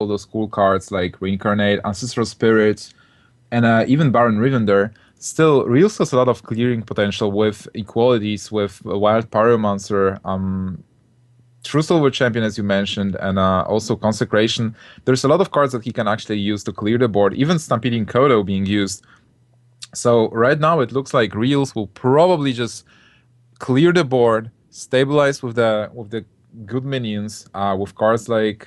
all those cool cards like Reincarnate, Ancestral Spirits, and even Baron Rivender. Still, Reels has a lot of clearing potential with equalities with Wild Pyromancer, True Silver Champion, as you mentioned, and also Consecration. There's a lot of cards that he can actually use to clear the board, even Stampeding Kodo being used. So right now it looks like Reels will probably just clear the board, stabilize with the good minions, with cards like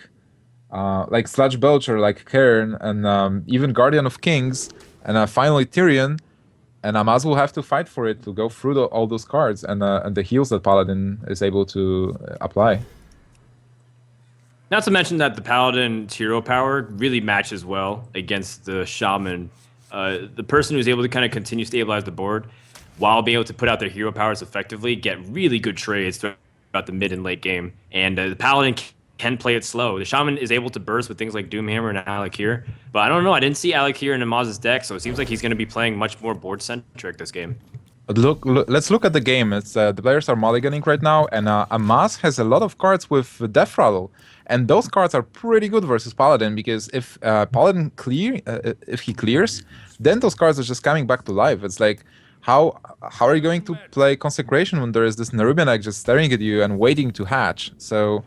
Sludge Belcher, like Cairn, and even Guardian of Kings, and finally Tyrion. And Amaz will have to fight for it to go through all those cards and the heals that Paladin is able to apply. Not to mention that the Paladin's hero power really matches well against the Shaman. The person who's able to kind of continue stabilize the board while being able to put out their hero powers effectively, get really good trades throughout the mid and late game. And the Paladin can play it slow. The Shaman is able to burst with things like Doomhammer and Alakir. But I don't know. I didn't see Alakir in Amaz's deck, so it seems like he's going to be playing much more board-centric this game. But let's look at the game. It's the players are mulliganing right now, and Amaz has a lot of cards with Death Rattle, and those cards are pretty good versus Paladin because if Paladin if he clears, then those cards are just coming back to life. It's like how are you going to play Consecration when there is this Nerubian egg just staring at you and waiting to hatch? So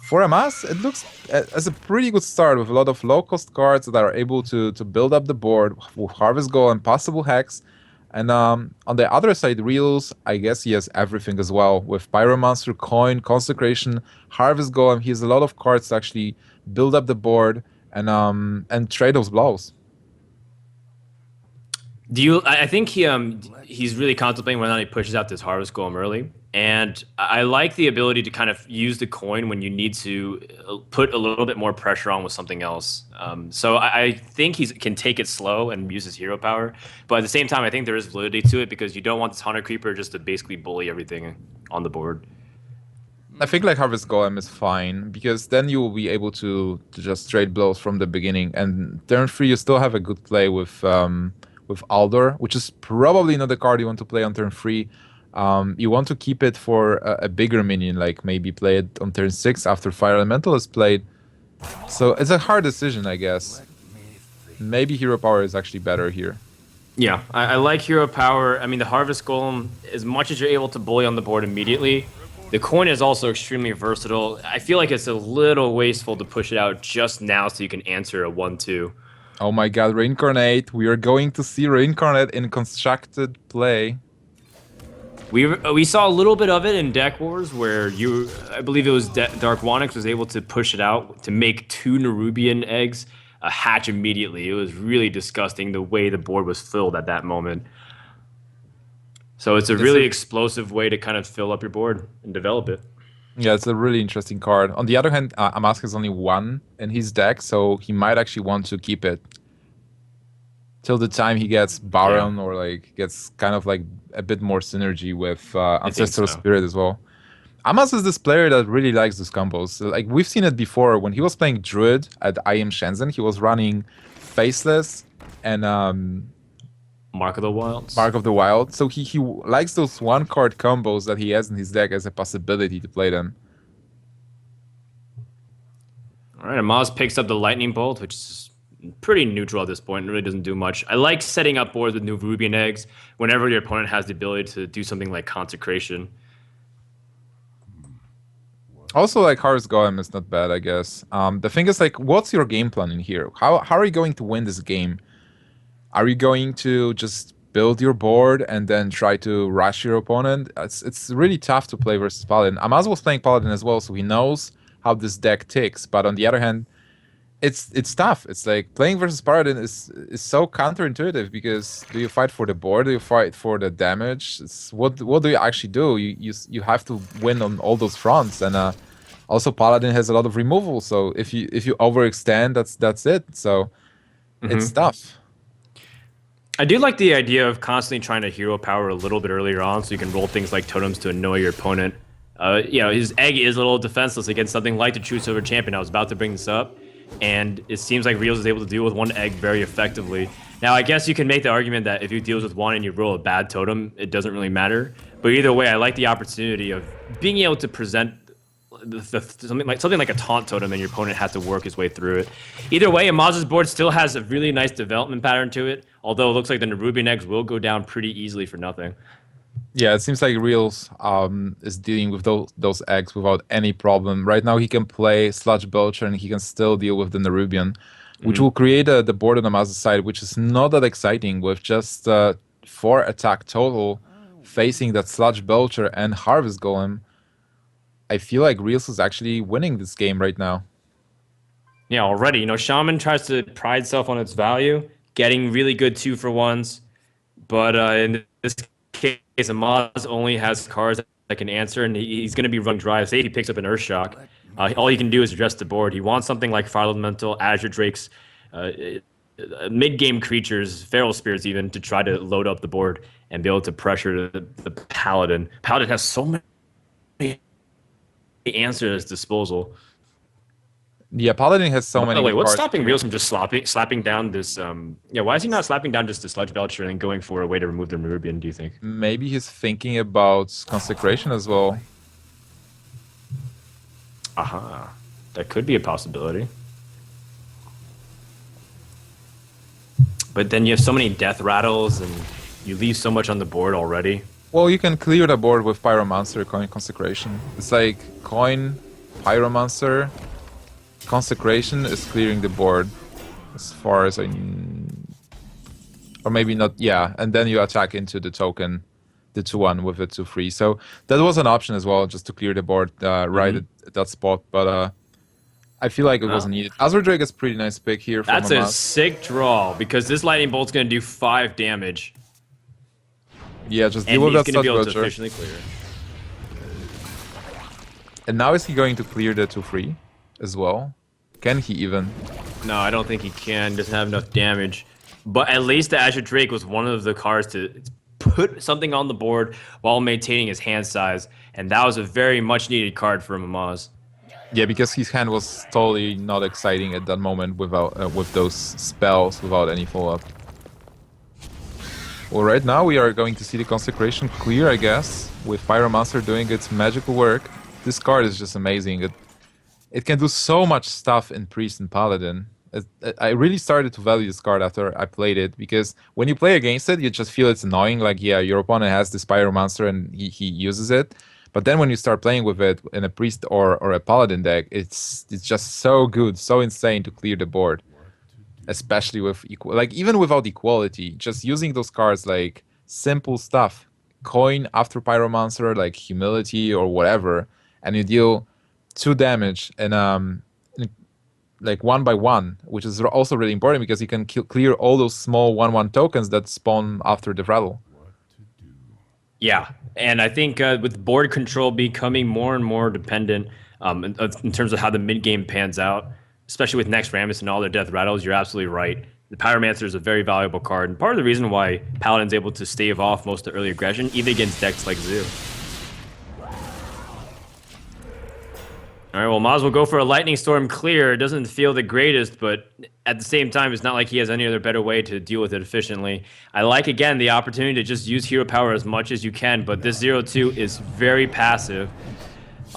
for Amaz, it looks as a pretty good start with a lot of low-cost cards that are able to build up the board with Harvest Goal and possible Hex. And on the other side, Reels, I guess he has everything as well with Pyromancer, Coin, Consecration, Harvest Golem. He has a lot of cards to actually build up the board and trade those blows. I think he's really contemplating whether or not he pushes out this Harvest Golem early. And I like the ability to kind of use the coin when you need to put a little bit more pressure on with something else. So I think he can take it slow and use his hero power. But at the same time, I think there is validity to it because you don't want this Hunter Creeper just to basically bully everything on the board. I think like Harvest Golem is fine because then you will be able to just trade blows from the beginning. And turn 3, you still have a good play with Aldor, which is probably not the card you want to play on turn 3. You want to keep it for a bigger minion, like maybe play it on turn 6 after Fire Elemental is played. So it's a hard decision, I guess. Maybe Hero Power is actually better here. Yeah, I like Hero Power. I mean, the Harvest Golem, as much as you're able to bully on the board immediately, the coin is also extremely versatile. I feel like it's a little wasteful to push it out just now so you can answer a 1-2. Oh my god, Reincarnate. We are going to see Reincarnate in constructed play. We saw a little bit of it in Deck Wars where I believe it was Dark Wanix was able to push it out to make 2 Nerubian eggs hatch immediately. It was really disgusting the way the board was filled at that moment. So it's a really explosive way to kind of fill up your board and develop it. Yeah, it's a really interesting card. On the other hand, Amaz has only 1 in his deck, so he might actually want to keep it till the time he gets Baron or like gets kind of like a bit more synergy with Ancestral Spirit as well. Amaz is this player that really likes those combos. Like we've seen it before when he was playing Druid at IM Shenzhen, he was running Faceless and Mark of the Wilds. Mark of the Wild. So he likes those 1-card combos that he has in his deck as a possibility to play them. All right, Amaz picks up the Lightning Bolt, which is pretty neutral at this point. It really doesn't do much. I like setting up boards with new Nerubian eggs whenever your opponent has the ability to do something like Consecration. Also, like Harvest Golem is not bad, I guess. The thing is, like, what's your game plan in here? How are you going to win this game? Are you going to just build your board and then try to rush your opponent? It's really tough to play versus Paladin. Amaz was playing Paladin as well, so he knows how this deck ticks. But on the other hand, it's tough. It's like playing versus Paladin is so counterintuitive because do you fight for the board? Do you fight for the damage? What do you actually do? You have to win on all those fronts, and also Paladin has a lot of removal. So if you overextend, that's it. So it's tough. I do like the idea of constantly trying to hero power a little bit earlier on, so you can roll things like totems to annoy your opponent. His egg is a little defenseless against something like the True Silver Champion. I was about to bring this up. And it seems like Realz is able to deal with 1 egg very effectively. Now, I guess you can make the argument that if you deals with 1 and you roll a bad totem, it doesn't really matter. But either way, I like the opportunity of being able to present something like a taunt totem, and your opponent has to work his way through it. Either way, Amaz's board still has a really nice development pattern to it. Although it looks like the Nerubian eggs will go down pretty easily for nothing. Yeah, it seems like Realz is dealing with those eggs without any problem. Right now, he can play Sludge Belcher and he can still deal with the Nerubian, which will create the board on Amaz's side, which is not that exciting with just 4 attack total facing that Sludge Belcher and Harvest Golem. I feel like Realz is actually winning this game right now. Yeah, already. Shaman tries to pride itself on its value, getting really good 2-for-1s. But in this case, Amaz only has cards that can answer, and he's going to be running dry. Say if he picks up an Earthshock, all he can do is address the board. He wants something like Fire Elemental, Azure Drakes, mid-game creatures, Feral Spirits even, to try to load up the board and be able to pressure the Paladin. Paladin has so many answers at his disposal. Yeah, Paladin has so By many the way, what's cards. stopping Realz from just slapping down this? Why is he not slapping down just the Sludge Belcher and going for a way to remove the Nerubian? Do you think? Maybe he's thinking about Consecration as well. Aha, that could be a possibility. But then you have so many death rattles, and you leave so much on the board already. Well, you can clear the board with Pyromancer, Coin, Consecration. It's like Coin, Pyromancer, Consecration is clearing the board, as far as I... Or maybe not, yeah. And then you attack into the token, the 2-1 with the 2-3. So that was an option as well, just to clear the board right at that spot. But I feel like it wasn't needed. Azure Drake is a pretty nice pick here from That's Amaz. a sick draw, because this Lightning Bolt's going to do 5 damage. Yeah, just And deal with he's that going to be able to Sludge Belcher. efficiently clear it. And now is he going to clear the 2-3 as well? Can he even? No, I don't think he can. Doesn't have enough damage. But at least the Azure Drake was one of the cards to put something on the board while maintaining his hand size. And that was a very much needed card for Amaz. Yeah, because his hand was totally not exciting at that moment without with those spells, without any follow-up. Well, right now we are going to see the Consecration clear, I guess, with Pyromancer doing its magical work. This card is just amazing. It can do so much stuff in Priest and Paladin. I really started to value this card after I played it, because when you play against it, you just feel it's annoying. Like, yeah, your opponent has this Pyromancer and he uses it. But then when you start playing with it in a Priest or a Paladin deck, it's just so good, so insane to clear the board. Especially with, even without equality, just using those cards like simple stuff. Coin after Pyromancer, like Humility or whatever, and you deal 2 damage and like 1/1, which is also really important because you can clear all those small 1/1 tokens that spawn after the rattle. Yeah, and I think with board control becoming more and more dependent in terms of how the mid game pans out, especially with Naxxramas and all their death rattles, you're absolutely right. The Pyromancer is a very valuable card, and part of the reason why Paladin's able to stave off most of the early aggression, even against decks like Zoo. All right, well, Maz will go for a Lightning Storm clear. It doesn't feel the greatest, but at the same time, it's not like he has any other better way to deal with it efficiently. I like, again, the opportunity to just use hero power as much as you can, but this 0-2 is very passive.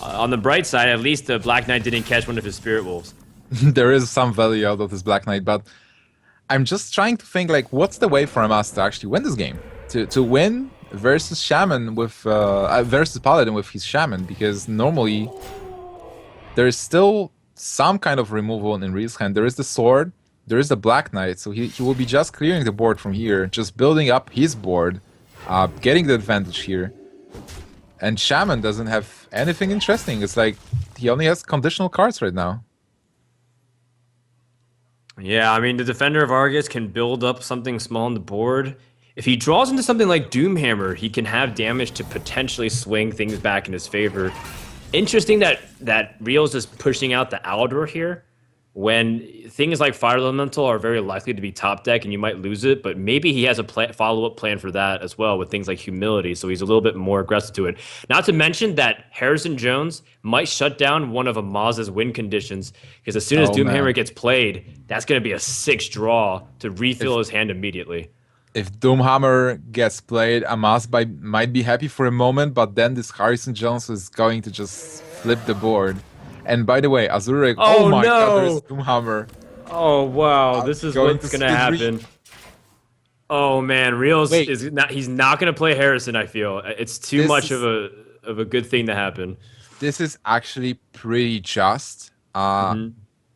On the bright side, at least the Black Knight didn't catch one of his Spirit Wolves. There is some value out of this Black Knight, but I'm just trying to think, like, what's the way for Amaz to actually win this game? To win versus Shaman with versus Paladin with his Shaman, because normally there is still some kind of removal in Realz's hand. There is the sword, there is the Black Knight, so he will be just clearing the board from here, just building up his board, getting the advantage here. And Shaman doesn't have anything interesting. It's like he only has conditional cards right now. Yeah, I mean, the Defender of Argus can build up something small on the board. If he draws into something like Doomhammer, he can have damage to potentially swing things back in his favor. Interesting that Realz is pushing out the Aldor here, when things like Fire Elemental are very likely to be top deck and you might lose it, but maybe he has a follow-up plan for that as well with things like Humility, so he's a little bit more aggressive to it. Not to mention that Harrison Jones might shut down one of Amaz's win conditions, because as soon as Doomhammer gets played, that's going to be a 6 draw to refill his hand immediately. If Doomhammer gets played, Amaz might be happy for a moment, but then this Harrison Jones is going to just flip the board. And by the way, Azurek, oh Oh my god, there's no! Doomhammer. Oh wow, this is Going to what's see gonna the dream. happen. Oh man, Realz Wait, is not. He's not gonna play Harrison. I feel it's too this much is of a good thing to happen. this is actually pretty just. Hmm.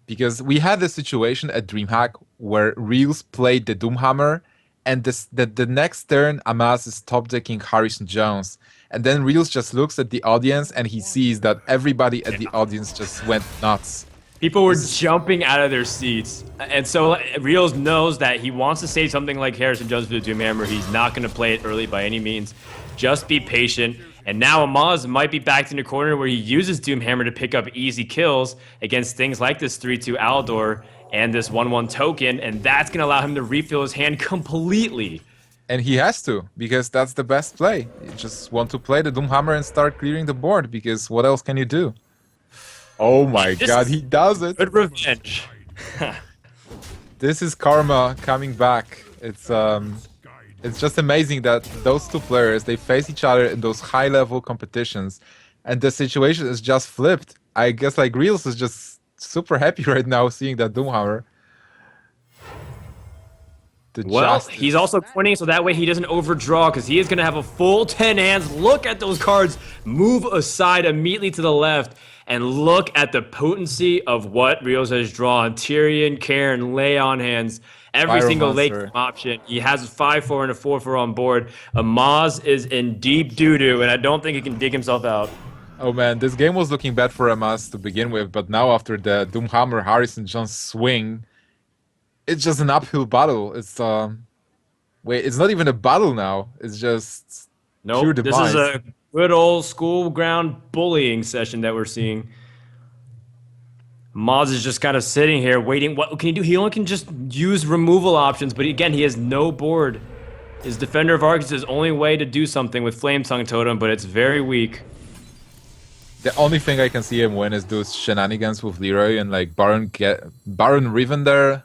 Because we had this situation at DreamHack where Reels played the Doomhammer, and the next turn Amaz is top decking Harrison Jones, and then Reels just looks at the audience and he sees that everybody at the audience just went nuts. People were This is jumping out of their seats, and so Realz knows that he wants to say something like Harrison Jones for the Doomhammer. He's not going to play it early by any means. Just be patient. And now Amaz might be backed in a corner where he uses Doomhammer to pick up easy kills against things like this 3-2 Aldor and this 1-1 token, and that's going to allow him to refill his hand completely. and he has to because that's the best play. You just want to play the Doomhammer and start clearing the board because what else can you do? Oh my This god, is he does it. good revenge. This is karma coming back. It's just amazing that those two players they face each other in those high level competitions, and the situation is just flipped. I guess like Reels is just super happy right now seeing that Doomhammer. The Well, he's justice. also pointing so that way he doesn't overdraw because he is going to have a full 10 hands. Look at those cards move aside immediately to the left and look at the potency of what Rios has drawn. Tyrion, Karen, lay on hands. Every single late Pyromancer. option. He has a 5-4 and a 4-4 on board. Amaz is in deep doo-doo, and I don't think he can dig himself out. Oh man, this game was looking bad for Amaz to begin with, but now after the Doomhammer Harrison Jones swing, it's just an uphill battle. Wait, it's not even a battle now. It's just pure Nope, this is demise. a good old school ground bullying session that we're seeing. Maz is just kind of sitting here waiting. What can he do? He only can just use removal options, but again, he has no board. His Defender of Arcs is his only way to do something with Flame Tongue Totem, but it's very weak. The only thing I can see him win is those shenanigans with Leroy and like Baron Rivender,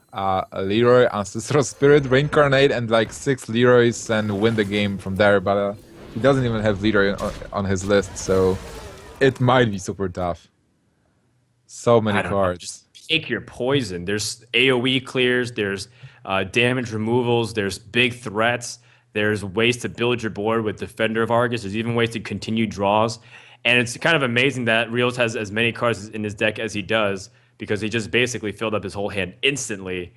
Leroy, Ancestral Spirit, Reincarnate, and like 6 Leroys and win the game from there. But he doesn't even have Leroy on his list, so it might be super tough. So many I don't know. Just cards. pick your poison. There's AoE clears, there's damage removals, there's big threats, there's ways to build your board with Defender of Argus, there's even ways to continue draws. And it's kind of amazing that Rios has as many cards in his deck as he does because he just basically filled up his whole hand instantly.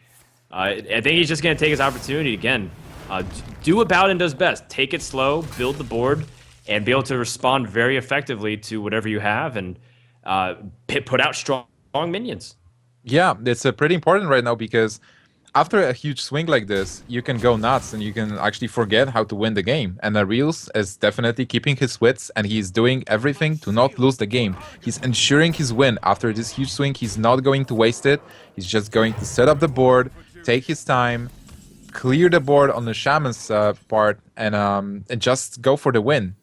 I think he's just going to take his opportunity again. Do what Bowden does best. Take it slow, build the board, and be able to respond very effectively to whatever you have and put out strong minions. Yeah, it's pretty important right now because after a huge swing like this, you can go nuts and you can actually forget how to win the game. And Reels is definitely keeping his wits and he's doing everything to not lose the game. He's ensuring his win after this huge swing. He's not going to waste it. He's just going to set up the board, take his time, clear the board on the Shaman's part, and just go for the win.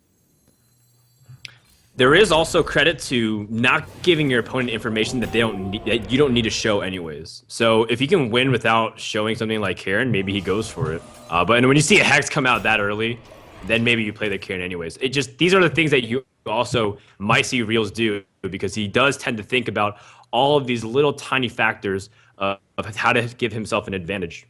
There is also credit to not giving your opponent information that that you don't need to show anyways. So if he can win without showing something like Karen, maybe he goes for it. But when you see a Hex come out that early, then maybe you play the Karen anyways. These are the things that you also might see Reels do because he does tend to think about all of these little tiny factors of how to give himself an advantage.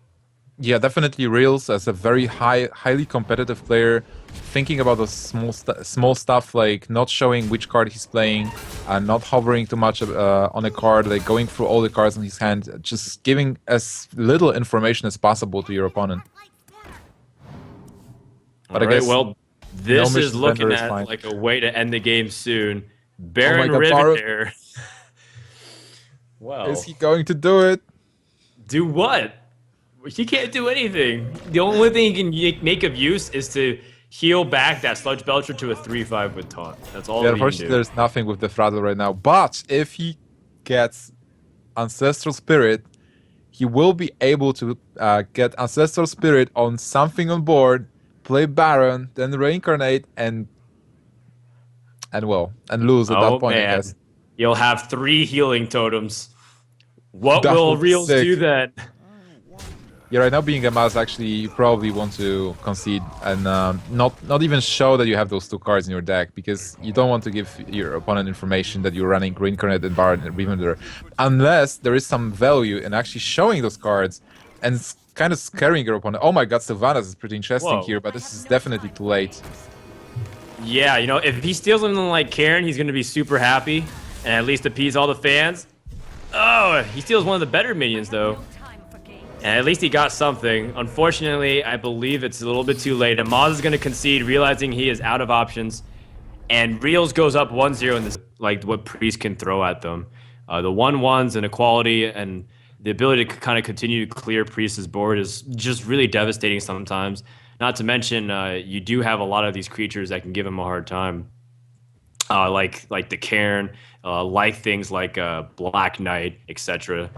Yeah, definitely Reels as a very highly competitive player, thinking about the small stuff like not showing which card he's playing, not hovering too much on a card, like going through all the cards in his hand, just giving as little information as possible to your opponent. But All I right, guess well, this is mission vendor looking is at fine. like a way to end the game soon. Oh my Baron god, Baron, Rivendare. is Well, he going to do it? do what? He can't do anything. The only thing he can make of use is to heal back that Sludge Belcher to a 3-5 with Taunt. That's all Yeah, that he can unfortunately, do. there's nothing with the Throttle right now. But if he gets Ancestral Spirit, he will be able to get Ancestral Spirit on something on board, play Baron, then reincarnate, and lose at that Oh point, I man, guess. you'll have 3 healing totems. What That will would be Reels do sick. then? Yeah, right now being Amaz, actually, you probably want to concede and not even show that you have those two cards in your deck because you don't want to give your opponent information that you're running Reincarnate and Baron and Remender, unless there is some value in actually showing those cards and kind of scaring your opponent. Oh my God, Sylvanas is pretty interesting Whoa. here, but this is definitely too late. Yeah, you know, if he steals something like Karen, he's going to be super happy and at least appease all the fans. Oh, he steals one of the better minions, though. And at least he got something. Unfortunately, I believe it's a little bit too late. Amaz is going to concede, realizing he is out of options. And Realz goes up 1-0 in this, like what Priest can throw at them. The 1-1s and equality and the ability to kind of continue to clear Priest's board is just really devastating sometimes. Not to mention, you do have a lot of these creatures that can give him a hard time. Like the Cairn, like things like Black Knight, etc.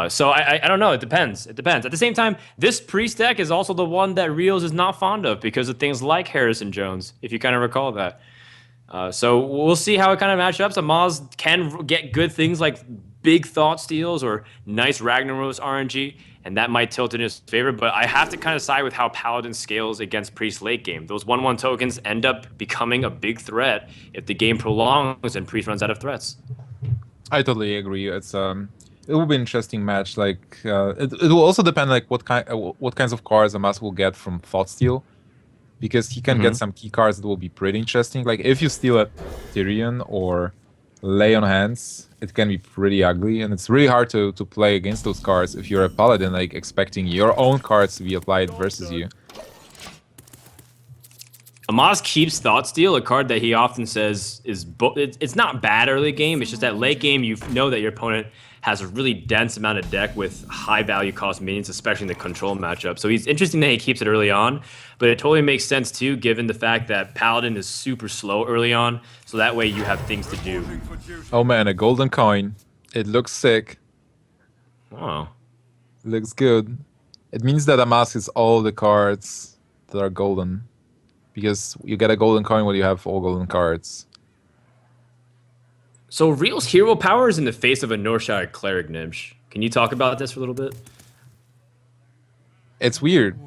So I don't know. It depends. It depends. At the same time, this Priest deck is also the one that Realz is not fond of because of things like Harrison Jones, if you kind of recall that. So we'll see how it kind of matches up. Amaz can get good things like big Thought Steals or nice Ragnaros RNG, and that might tilt in his favor. But I have to kind of side with how Paladin scales against Priest late game. Those 1-1 tokens end up becoming a big threat if the game prolongs and Priest runs out of threats. I totally agree. It's it will be an interesting match. Like it will also depend like what kinds of cards Amaz will get from Thought Steal, because he can get some key cards that will be pretty interesting. Like if you steal a Tyrion or Lay on Hands, it can be pretty ugly, and it's really hard to play against those cards if you're a Paladin, like expecting your own cards to be applied versus you. Amaz keeps Thought Steal, a card that he often says is it's not bad early game. It's just that late game, you know that your opponent has a really dense amount of deck with high value cost minions, especially in the control matchup. So he's interesting that he keeps it early on, but it totally makes sense too, given the fact that Paladin is super slow early on. So that way you have things to do. Oh man, a golden coin. It looks sick. Oh. Looks good. It means that Amaz is all the cards that are golden, because you get a golden coin when you have all golden cards. So Real's hero power is in the face of a Northshire Cleric, Nimsh. Can you talk about this for a little bit? It's weird,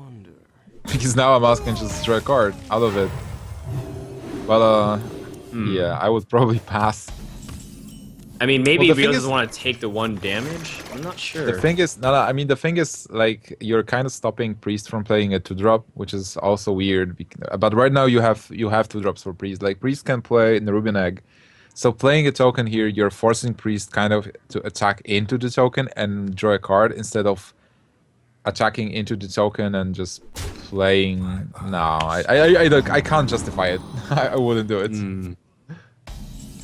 because now Amaz can just draw a card out of it. But yeah, I would probably pass. I mean, maybe Well, the Realz thing doesn't is- want to take the 1 damage. I'm not sure. The thing is, no, I mean, the thing is, like, you're kind of stopping Priest from playing a 2-drop, which is also weird. But right now you have 2-drops for Priest. Like, Priest can play in the Ruben Egg. So playing a token here, you're forcing Priest kind of to attack into the token and draw a card instead of attacking into the token and just playing. No, I can't justify it. I wouldn't do it.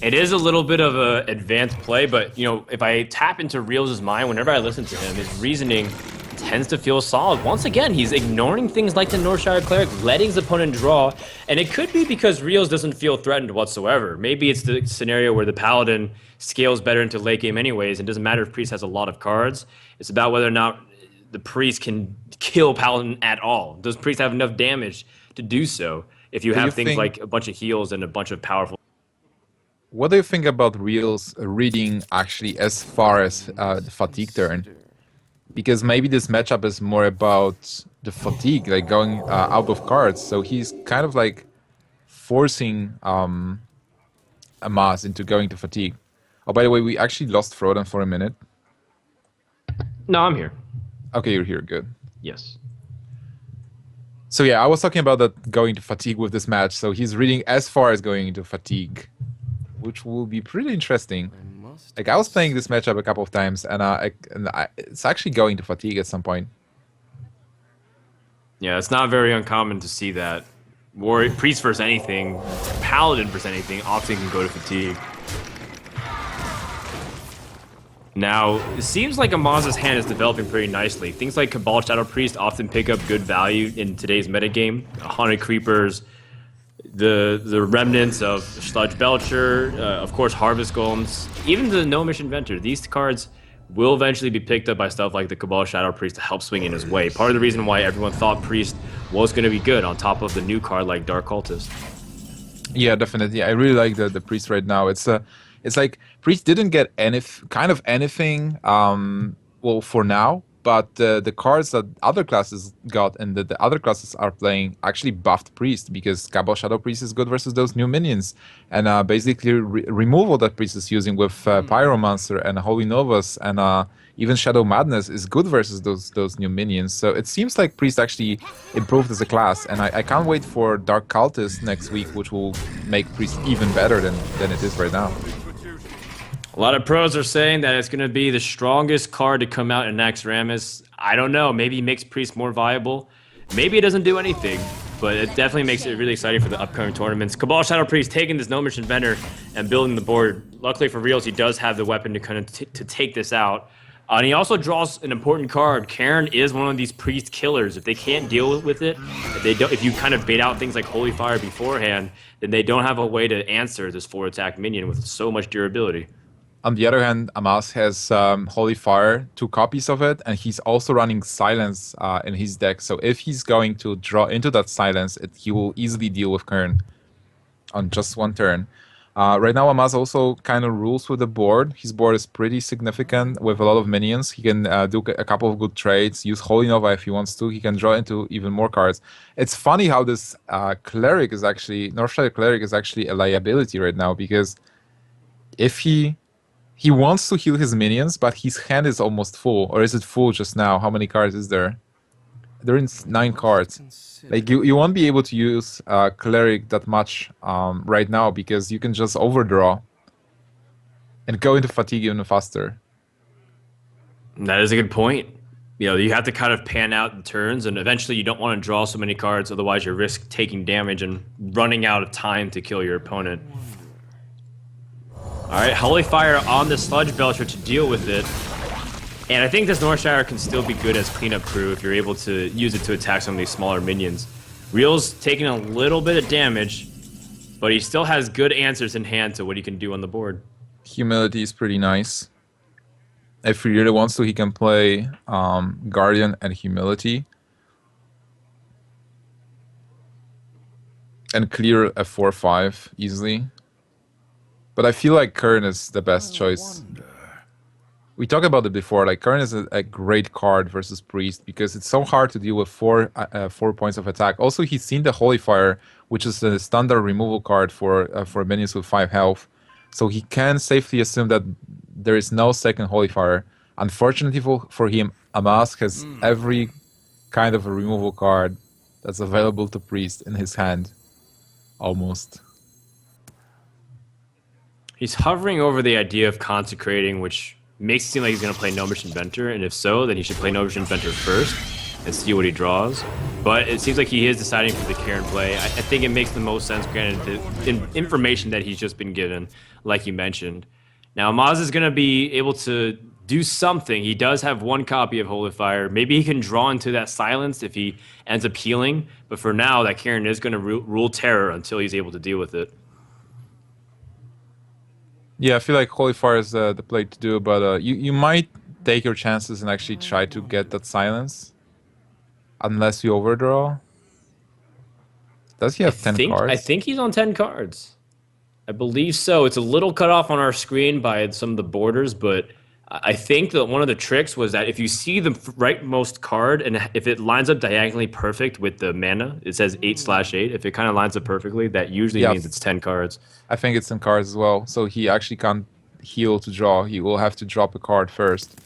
It is a little bit of an advanced play, but you know, if I tap into Realz' mind, whenever I listen to him, his reasoning tends to feel solid. Once again, he's ignoring things like the Northshire Cleric, letting his opponent draw, and it could be because Realz doesn't feel threatened whatsoever. Maybe it's the scenario where the Paladin scales better into late game anyways, and it doesn't matter if Priest has a lot of cards. It's about whether or not the Priest can kill Paladin at all. Does Priest have enough damage to do so if you Do have you things think- like a bunch of heals and a bunch of powerful... What do you think about Realz reading actually as far as the fatigue turn? Because maybe this matchup is more about the fatigue, like going out of cards. So he's kind of like forcing Amaz into going to fatigue. Oh, by the way, we actually lost Froden for a minute. No, I'm here. Okay, you're here, good. Yes. So yeah, I was talking about that going to fatigue with this match. So he's reading as far as going into fatigue, which will be pretty interesting. Like, I was playing this matchup a couple of times, and it's actually going to fatigue at some point. Yeah, it's not very uncommon to see that. Priest versus anything, Paladin versus anything, often can go to fatigue. Now, it seems like Amaz's hand is developing pretty nicely. Things like Cabal Shadow Priest often pick up good value in today's metagame. Haunted Creepers, the remnants of Sludge Belcher, of course Harvest Golems, even the Gnomish Inventor. These cards will eventually be picked up by stuff like the Cabal Shadow Priest to help swing in his way. Part of the reason why everyone thought Priest was going to be good on top of the new card like Dark Cultist. Yeah, definitely. I really like the Priest right now. It's like Priest didn't get anything. Well, for now, but the cards that other classes got and that the other classes are playing actually buffed Priest, because Cabal Shadow Priest is good versus those new minions, and basically removal that Priest is using with Pyromancer and Holy Novas and even Shadow Madness is good versus those new minions. So it seems like Priest actually improved as a class, and I can't wait for Dark Cultist next week, which will make Priest even better than it is right now. A lot of pros are saying that it's going to be the strongest card to come out in Naxxramas. I don't know. Maybe it makes Priest more viable. Maybe it doesn't do anything, but it definitely makes it really exciting for the upcoming tournaments. Cabal Shadow Priest taking this No Mission Vendor and building the board. Luckily for Realz, he does have the weapon to kind of to take this out. And he also draws an important card. Karen is one of these Priest killers. If they can't deal with it, if you kind of bait out things like Holy Fire beforehand, then they don't have a way to answer this 4-attack minion with so much durability. On the other hand, Amaz has Holy Fire, 2 copies of it, and he's also running Silence in his deck. So if he's going to draw into that Silence, he will easily deal with Kern on just 1 turn. Right now, Amaz also kind of rules with the board. His board is pretty significant with a lot of minions. He can do a couple of good trades, use Holy Nova if he wants to. He can draw into even more cards. It's funny how this Cleric is actually, Northshire Cleric is actually a liability right now, because if he wants to heal his minions, but his hand is almost full. Or is it full just now? How many cards is there? There is 9 cards. Like, you won't be able to use Cleric that much right now, because you can just overdraw and go into fatigue even faster. That is a good point. You know, you have to kind of pan out the turns, and eventually you don't want to draw so many cards, otherwise you risk taking damage and running out of time to kill your opponent. Alright, Holy Fire on the Sludge Belcher to deal with it. And I think this Northshire can still be good as cleanup crew if you're able to use it to attack some of these smaller minions. Realz taking a little bit of damage, but he still has good answers in hand to what he can do on the board. Humility is pretty nice. If he really wants to, he can play Guardian and Humility. And clear a 4-5 easily. But I feel like Kern is the best choice. We talked about it before, like Kern is a great card versus Priest, because it's so hard to deal with 4 points of attack. Also, he's seen the Holy Fire, which is a standard removal card for minions with 5 health. So he can safely assume that there is no second Holy Fire. Unfortunately for him, Amaz has every kind of a removal card that's available to Priest in his hand. Almost. He's hovering over the idea of consecrating, which makes it seem like he's going to play No Mission Venture, and if so, then he should play No Mission Venture first and see what he draws. But it seems like he is deciding for the Karen play. I think it makes the most sense, granted the information that he's just been given, like you mentioned. Now, Amaz is going to be able to do something. He does have 1 copy of Holy Fire. Maybe he can draw into that Silence if he ends up healing, but for now, that Karen is going to rule terror until he's able to deal with it. Yeah, I feel like Holy Fire is the play to do, but you might take your chances and actually try to get that Silence. Unless you overdraw. Does he have 10 cards? I think he's on 10 cards. I believe so. It's a little cut off on our screen by some of the borders, but I think that one of the tricks was that if you see the rightmost card, and if it lines up diagonally perfect with the mana, it says 8/8. If it kind of lines up perfectly, that usually means it's 10 cards. I think it's 10 cards as well. So he actually can't heal to draw. He will have to drop a card first.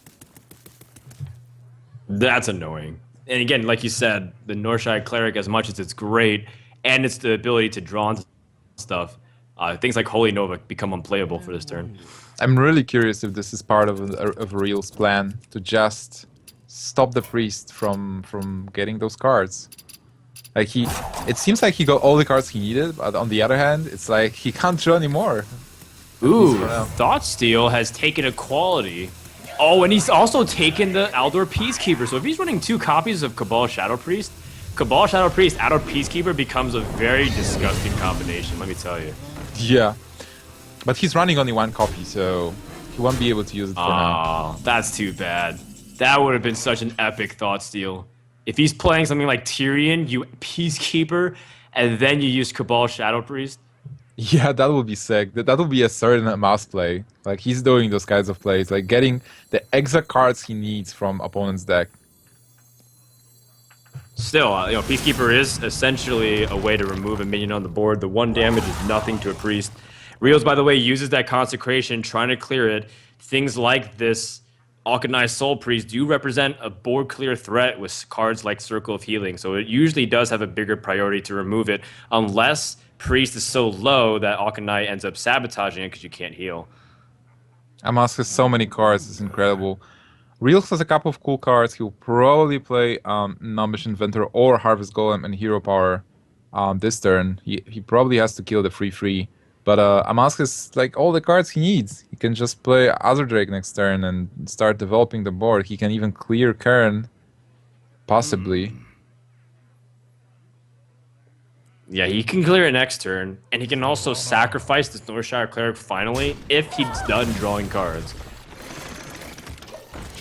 That's annoying. And again, like you said, the Northshire Cleric, as much as it's great, and it's the ability to draw into stuff, things like Holy Nova become unplayable for this turn. I'm really curious if this is part of a Realz plan to just stop the Priest from getting those cards. Like it seems like he got all the cards he needed, but on the other hand, it's like he can't draw anymore. Ooh, Thoughtsteal has taken Equality. Oh, and he's also taken the Aldor Peacekeeper. So if he's running 2 copies of Cabal Shadow Priest, Aldor Peacekeeper becomes a very disgusting combination, let me tell you. Yeah. But he's running only 1 copy, so he won't be able to use it for now. Oh, that's too bad. That would have been such an epic Thoughtsteal. If he's playing something like Tyrion, you Peacekeeper, and then you use Cabal Shadow Priest. Yeah, that would be sick. That would be a certain mouse play. Like he's doing those kinds of plays, like getting the exact cards he needs from opponent's deck. Still, Peacekeeper is essentially a way to remove a minion on the board. The 1 damage is nothing to a priest. Realz, by the way, uses that consecration, trying to clear it. Things like this Alkanized Soul Priest do represent a board clear threat with cards like Circle of Healing, so it usually does have a bigger priority to remove it, unless Priest is so low that Alkanite ends up sabotaging it because you can't heal. Amaz has so many cards, it's incredible. Reels has a couple of cool cards. He'll probably play Numbish Inventor or Harvest Golem and Hero Power this turn. He probably has to kill the 3/3. But Amask has like all the cards he needs. He can just play Azure Drake next turn and start developing the board. He can even clear Karen, possibly. Yeah, he can clear it next turn, and he can also sacrifice this Northshire Cleric finally if he's done drawing cards.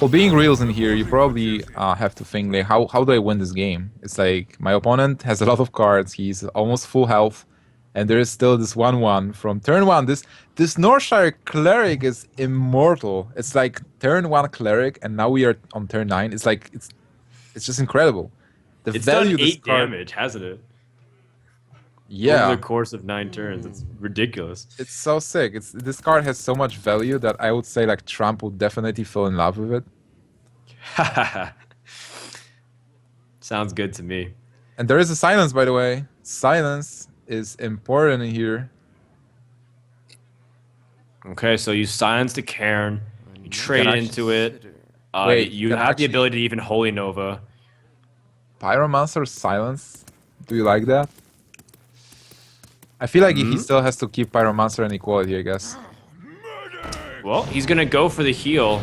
Well, being Reels in here, you probably have to think like, how do I win this game? It's like my opponent has a lot of cards. He's almost full health, and there is still this 1/1 from turn one. This Northshire Cleric is immortal. It's like turn 1 Cleric, and now we are on turn 9. It's like it's just incredible. The It's value done this 8 card, damage, hasn't it? yeah, Over the course of 9 turns. It's ridiculous. it's so sick. This card has so much value that I would say like Trump would definitely fall in love with it. Sounds good to me. And there is a silence, by the way. Silence is important in here. Okay, so you silence the Cairn, you trade Can into it. Wait, You can have the actually- ability to even Holy Nova. Pyromancer silence? Do you like that? I feel like he still has to keep Pyromancer and equality, I guess. Well, he's gonna go for the heal.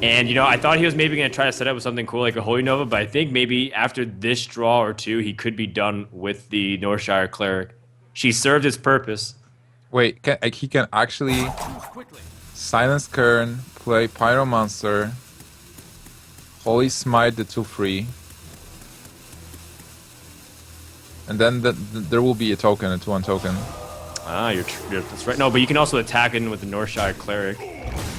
And I thought he was maybe gonna try to set up with something cool like a Holy Nova, but I think maybe after this draw or two, he could be done with the Northshire Cleric. She served its purpose. Wait, he can actually silence Kern, play Pyromancer, Holy Smite the 2/3, and then there will be a token, a 2/1 token. Ah, that's right. No, but you can also attack in with the Northshire Cleric.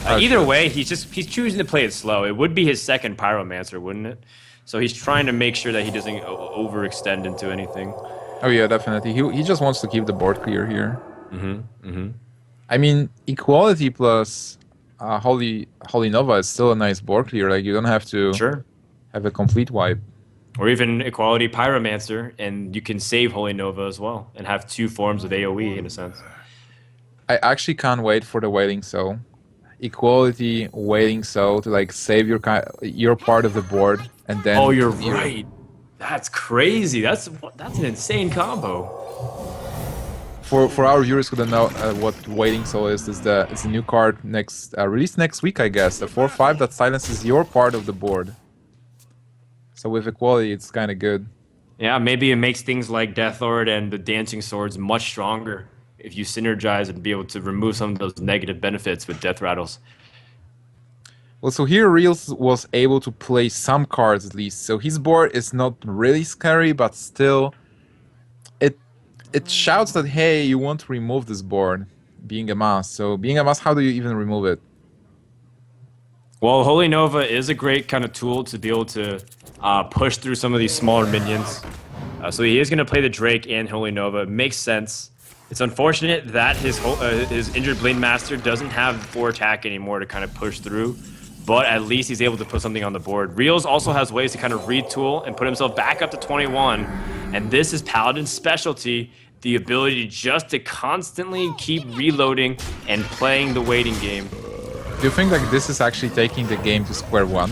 Oh, Either sure. way, he's choosing to play it slow. It would be his second Pyromancer, wouldn't it? So he's trying to make sure that he doesn't overextend into anything. Oh yeah, definitely. He just wants to keep the board clear here. I mean, equality plus Holy Nova is still a nice board clear. Like you don't have to Sure. have a complete wipe. Or even Equality Pyromancer, and you can save Holy Nova as well, and have 2 forms of AoE in a sense. I actually can't wait for the Wailing Soul. Equality, Wailing Soul to like save your part of the board, and then. Oh, you're right. That's crazy. That's an insane combo. For our viewers who don't know what Wailing Soul is, it's a new card released next week, I guess. A 4/5 that silences your part of the board. So with equality, it's kind of good. Yeah, maybe it makes things like Deathlord and the Dancing Swords much stronger if you synergize and be able to remove some of those negative benefits with Death Rattles. Well, so here Reels was able to play some cards at least. So his board is not really scary, but still, it shouts that, hey, you want to remove this board, being a mass. So being a mass, how do you even remove it? Well, Holy Nova is a great kind of tool to be able to push through some of these smaller minions. So he is going to play the Drake and Holy Nova. It makes sense. It's unfortunate that his injured Blade Master doesn't have 4 attack anymore to kind of push through, but at least he's able to put something on the board. Reels also has ways to kind of retool and put himself back up to 21, and this is Paladin's specialty, the ability just to constantly keep reloading and playing the waiting game. Do you think like this is actually taking the game to square one?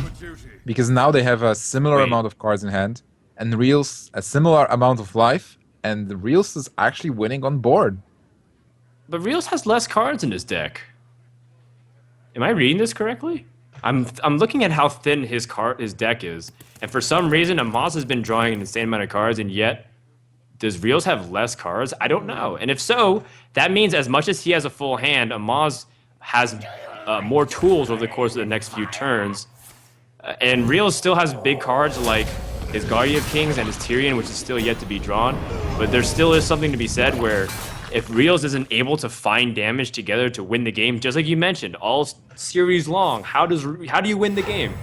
Because now they have a similar amount of cards in hand, and Reels a similar amount of life, and Reels is actually winning on board. But Reels has less cards in his deck. Am I reading this correctly? I'm looking at how thin his deck is, and for some reason Amaz has been drawing an insane amount of cards, and yet does Reels have less cards? I don't know. And if so, that means as much as he has a full hand, Amaz has more tools over the course of the next few turns. And Reels still has big cards like his Guardian Kings and his Tyrion, which is still yet to be drawn. But there still is something to be said where if Realz isn't able to find damage together to win the game, just like you mentioned, all series long, how do you win the game?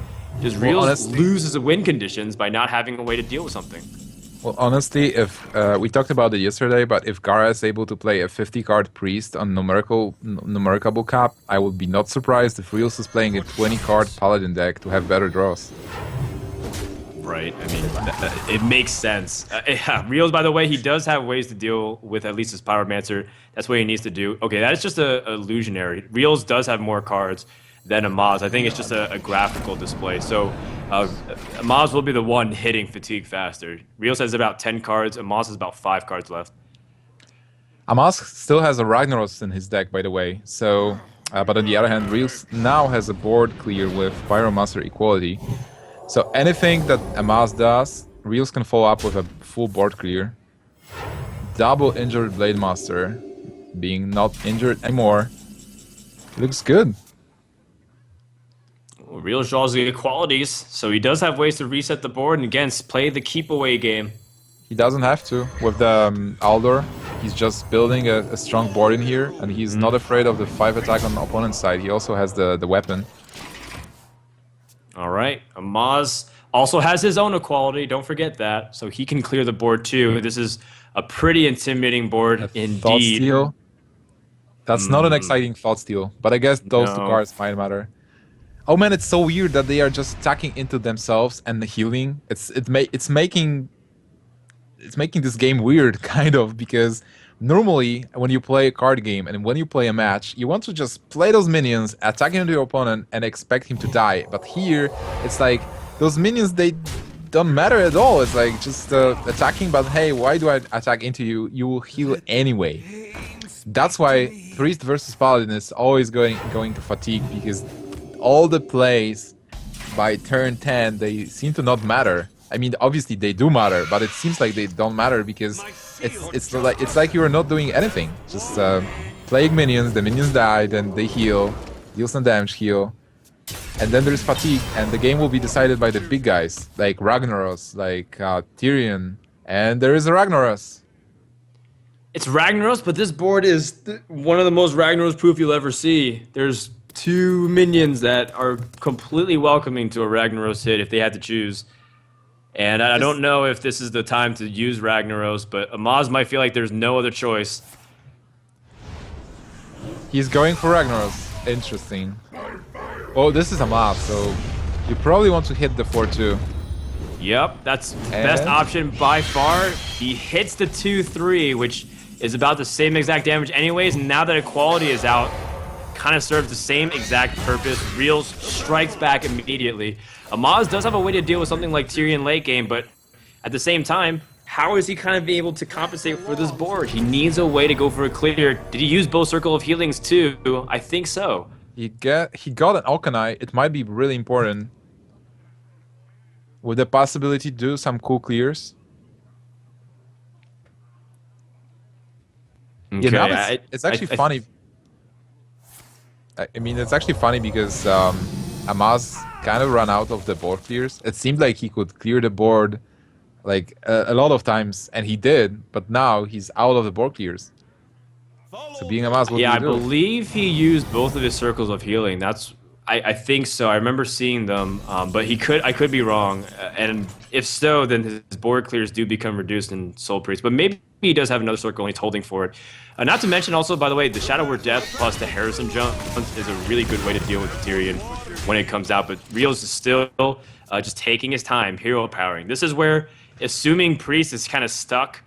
Does Realz honestly, lose his win conditions by not having a way to deal with something? well, honestly, if we talked about it yesterday, but if Gara is able to play a 50-card priest on numericable cap, I would be not surprised if Realz is playing a 20-card paladin deck to have better draws. Right. I mean, it makes sense. Yeah, Realz, by the way, he does have ways to deal with at least his Pyromancer. That's what he needs to do. Okay, that is just a illusionary. Realz does have more cards than Amaz. I think it's just a graphical display. So Amaz will be the one hitting fatigue faster. Realz has about 10 cards. Amaz has about 5 cards left. Amaz still has a Ragnaros in his deck, by the way. So, but on the other hand, Realz now has a board clear with Pyromancer equality. So anything that Amaz does, Realz can follow up with a full board clear. Double injured Blade Master, being not injured anymore. Looks good. Well, Realz draws the equalities, so he does have ways to reset the board and again play the keep away game. He doesn't have to. With the Aldor, he's just building a strong board in here, and he's not afraid of the 5 attack on the opponent's side. He also has the weapon. All right, Amaz also has his own equality. Don't forget that, so he can clear the board too. This is a pretty intimidating board indeed. Thought Steal. That's not an exciting Thought Steal, but I guess those two cards might matter. Oh man, it's so weird that they are just attacking into themselves and healing. It's making this game weird, kind of, because normally when you play a card game and when you play a match, you want to just play those minions, attack into your opponent, and expect him to die. But here, it's like those minions, they don't matter at all. It's like just attacking, but hey, why do I attack into you? You will heal anyway. That's why Priest versus Paladin is always going to fatigue, because all the plays by turn 10, they seem to not matter. I mean, obviously they do matter, but it seems like they don't matter because it's like you're not doing anything. Just playing minions, the minions die, then they heal, deal some damage, heal, and then there's fatigue, and the game will be decided by the big guys like Ragnaros, like Tyrion, and there is a Ragnaros. It's Ragnaros, but this board is one of the most Ragnaros proof you'll ever see. There's 2 minions that are completely welcoming to a Ragnaros hit if they had to choose. And I don't know if this is the time to use Ragnaros, but Amaz might feel like there's no other choice. He's going for Ragnaros. Interesting. Oh, this is Amaz, so you probably want to hit the 4-2. Yep, that's best option by far. He hits the 2-3, which is about the same exact damage anyways, and now that equality is out, kind of serves the same exact purpose. Realz strikes back immediately. Amaz does have a way to deal with something like Tyrion late game, but at the same time, how is he kind of able to compensate for this board? He needs a way to go for a clear. Did he use both Circle of Healings too? I think so. He got an Alkanai. It might be really important. With the possibility to do some cool clears. Okay, yeah, it's actually funny. I mean, it's actually funny because Amaz kind of ran out of the board clears. It seemed like he could clear the board like a lot of times, and he did, but now he's out of the board clears. So being Amaz, what do you do? I believe he used both of his Circles of Healing. I think so. I remember seeing them, but I could be wrong. And if so, then his board clears do become reduced in Soul Priest. But maybe he does have another circle and he's holding for it. Not to mention also, by the way, the Shadow Word Death plus the Harrison jump is a really good way to deal with the Tyrion when it comes out. But Realz is still just taking his time, hero powering. This is where, assuming Priest is kind of stuck,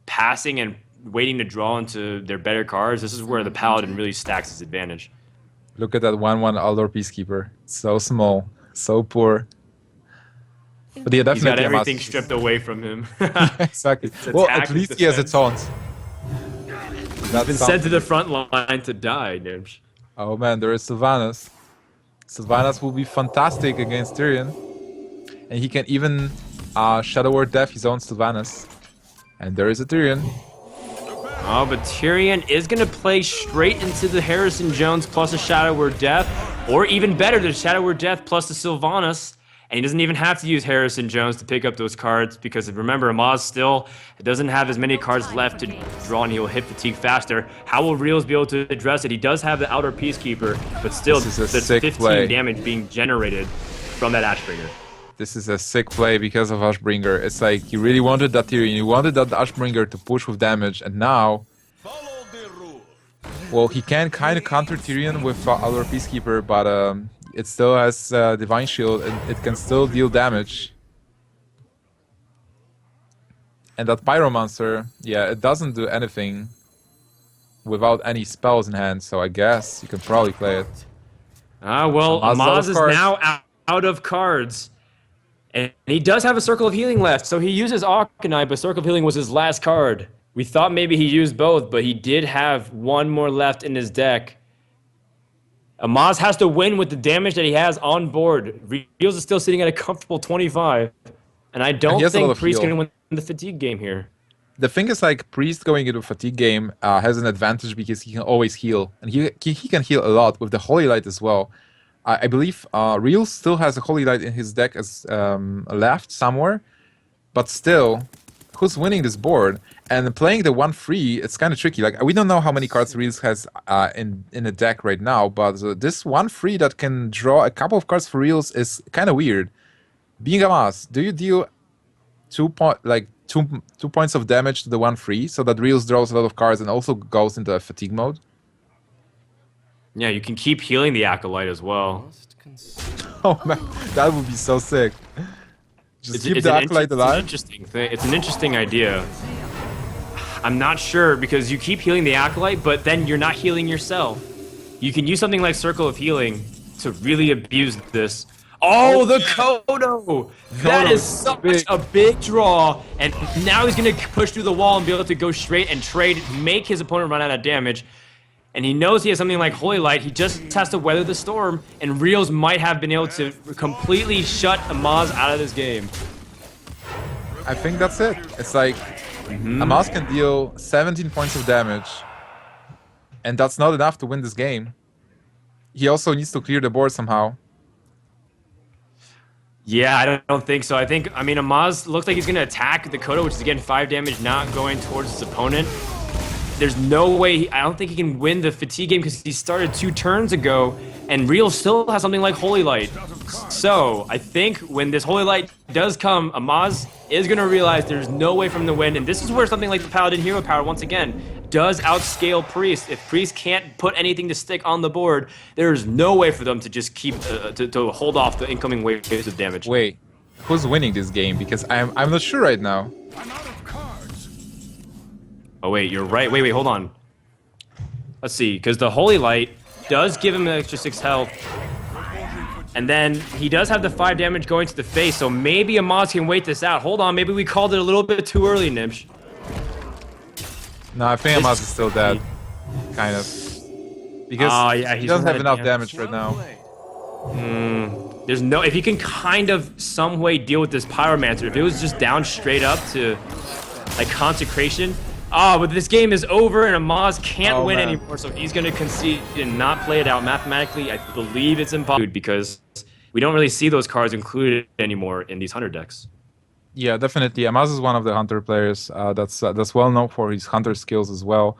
passing and waiting to draw into their better cards, this is where the Paladin really stacks his advantage. Look at that 1/1 Aldor Peacekeeper. So small, so poor. But yeah, definitely he's got everything stripped away from him. Exactly. Well, at least he has a taunt. He's been sent to the front line to die, Nimsh. Oh man, there is Sylvanas. Sylvanas will be fantastic against Tyrion. And he can even Shadow Word Death his own Sylvanas. And there is a Tyrion. Oh, but Tyrion is going to play straight into the Harrison Jones plus a Shadow Word Death, or even better, the Shadow Word Death plus the Sylvanas. And he doesn't even have to use Harrison Jones to pick up those cards because remember, Amaz still doesn't have as many cards left to draw and he'll hit fatigue faster. How will Realz be able to address it? He does have the Outer Peacekeeper, but still This is a there's sick 15 play. damage being generated from that Ashbringer. This is a sick play because of Ashbringer. It's like you really wanted that Tyrion, you wanted that Ashbringer to push with damage, and now, well, he can kind of counter Tyrion with Outer Peacekeeper, but it still has Divine Shield and it can still deal damage. And that Pyromancer, yeah, it doesn't do anything without any spells in hand, so I guess you can probably play it. Well, Amaz is now out of cards. And he does have a Circle of Healing left, so he uses Arcanine, but Circle of Healing was his last card. We thought maybe he used both, but he did have one more left in his deck. Amaz has to win with the damage that he has on board. Realz is still sitting at a comfortable 25. And I don't think Priest can win the fatigue game here. The thing is, like, Priest going into fatigue game has an advantage because he can always heal. And he can heal a lot with the Holy Light as well. I believe Realz still has a Holy Light in his deck as left somewhere. But still, who's winning this board? And playing the 1-3, it's kind of tricky. Like, we don't know how many cards Realz has in the deck right now, but this 1-3 that can draw a couple of cards for Realz is kind of weird. Being Amaz, do you deal 2 points of damage to the 1-3 so that Realz draws a lot of cards and also goes into a fatigue mode? Yeah, you can keep healing the Acolyte as well. Oh man, that would be so sick. Just keep the Acolyte alive? It's an interesting idea. I'm not sure because you keep healing the Acolyte, but then you're not healing yourself. You can use something like Circle of Healing to really abuse this. Oh, the Kodo! That is such a big draw, and now he's going to push through the wall and be able to go straight and trade, make his opponent run out of damage. And he knows he has something like Holy Light. He just has to weather the storm, and Realz might have been able to completely shut Amaz out of this game. I think that's it. It's like Amaz can deal 17 points of damage, and that's not enough to win this game. He also needs to clear the board somehow. Yeah, I don't think so. I mean, Amaz looks like he's going to attack the Kodo, which is, again, 5 damage, not going towards his opponent. There's no way, I don't think he can win the fatigue game because he started 2 turns ago, and Realz still has something like Holy Light. So, I think when this Holy Light does come, Amaz is going to realize there's no way for him to win, and this is where something like the Paladin Hero Power, once again, does outscale Priest. If Priest can't put anything to stick on the board, there's no way for them to just keep, to hold off the incoming waves of damage. Wait, who's winning this game? Because I'm not sure right now. Oh, wait, you're right. Wait, hold on. Let's see, because the Holy Light does give him an extra 6 health. And then he does have the 5 damage going to the face, so maybe Amaz can wait this out. Hold on, maybe we called it a little bit too early, Nimsh. No, I think Amaz is still dead. Kind of. Because he doesn't have enough damage right now. There's no... If he can kind of some way deal with this Pyromancer, if it was just down straight up to, like, Consecration... but this game is over and Amaz can't win anymore, so he's going to concede and not play it out. Mathematically, I believe it's impossible because we don't really see those cards included anymore in these Hunter decks. Yeah, definitely. Amaz is one of the Hunter players that's well known for his Hunter skills as well.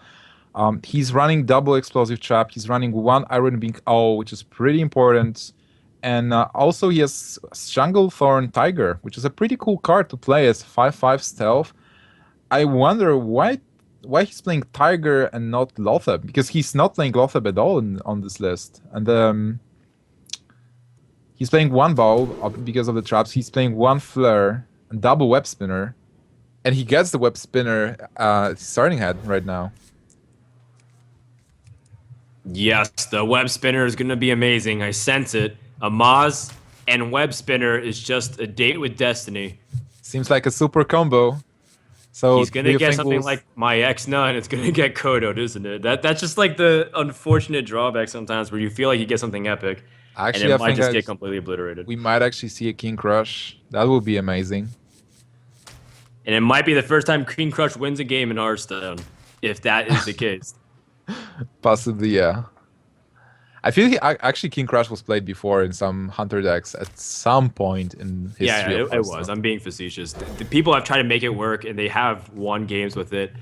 He's running double Explosive Trap. He's running 1 Iron Beam O, which is pretty important. And also he has Stranglethorn Tiger, which is a pretty cool card to play as 5/5 stealth. I wonder why he's playing Tiger and not Lotheb, because he's not playing Lotheb at all on this list. And he's playing 1 Bow because of the traps. He's playing 1 Flare and double Web Spinner, and he gets the Web Spinner starting head right now. Yes, the Web Spinner is going to be amazing. I sense it. Amaz and Web Spinner is just a date with destiny. Seems like a super combo. So he's gonna get something like my X9. It's gonna get Kodo'd, isn't it? That's just like the unfortunate drawback sometimes, where you feel like you get something epic, actually, and it might just get completely obliterated. We might actually see a King Crush. That would be amazing. And it might be the first time King Crush wins a game in Hearthstone, if that is the case. Possibly, yeah. I feel actually King Crush was played before in some Hunter decks at some point in Yeah, history of it was. Hearthstone. I'm being facetious. The people have tried to make it work, and they have won games with it.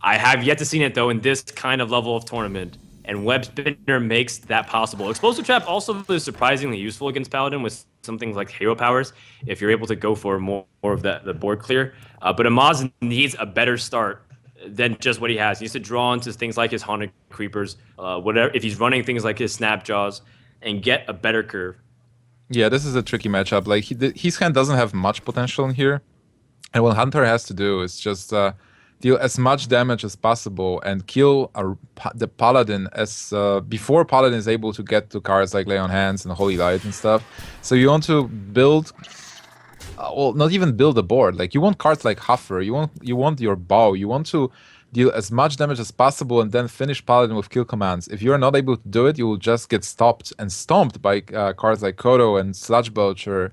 I have yet to see it though in this kind of level of tournament, and Web Spinner makes that possible. Explosive Trap also is surprisingly useful against Paladin with some things like hero powers if you're able to go for more of the board clear. But Amaz needs a better start than just what he has. He needs to draw into things like his Haunted Creepers, whatever. If he's running things like his Snap Jaws, and get a better curve. Yeah, this is a tricky matchup. Like his hand doesn't have much potential in here, and what Hunter has to do is just deal as much damage as possible and kill the Paladin as before Paladin is able to get to cards like Lay on Hands and Holy Light and stuff. So you want to build, well, not even build a board. Like you want cards like Huffer. You want your bow. You want to deal as much damage as possible and then finish Paladin with kill commands. If you are not able to do it, you will just get stopped and stomped by cards like Kodo and Sludge Belcher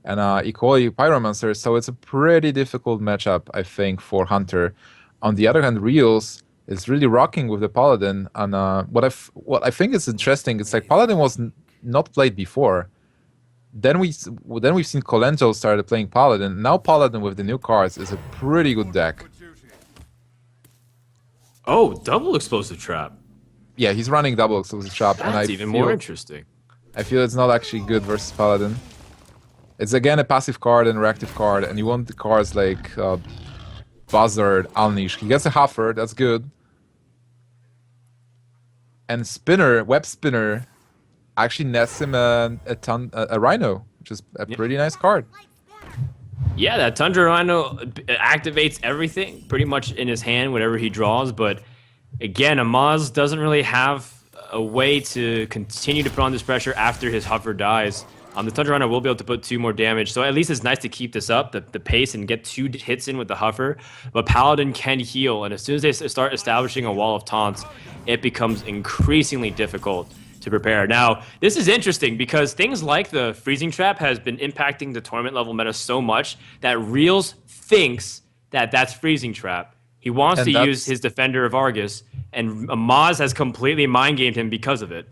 and Equality Pyromancer. So it's a pretty difficult matchup, I think, for Hunter. On the other hand, Realz is really rocking with the Paladin. And what I think is interesting, it's like Paladin was not played before. Then we've seen Colento started playing Paladin. Now Paladin with the new cards is a pretty good deck. Oh, double explosive trap. Yeah, he's running double exclusive trap, and That's even more interesting. I feel it's not actually good versus Paladin. It's again a passive card and reactive card, and you want the cards like Buzzard, Alnish. He gets a Huffer, that's good. And Spinner, Web Spinner, actually nets him a Rhino, which is a pretty nice card. Yeah, that Tundra Rhino activates everything pretty much in his hand, whatever he draws. But again, Amaz doesn't really have a way to continue to put on this pressure after his Huffer dies. The Tundra Rhino will be able to put 2 more damage, so at least it's nice to keep this up, the pace, and get 2 hits in with the Huffer. But Paladin can heal, and as soon as they start establishing a wall of taunts, it becomes increasingly difficult to prepare. Now, this is interesting because things like the freezing trap has been impacting the tournament level meta so much that Realz thinks that that's freezing trap. He wants to use his Defender of Argus, and Amaz has completely mind gamed him because of it.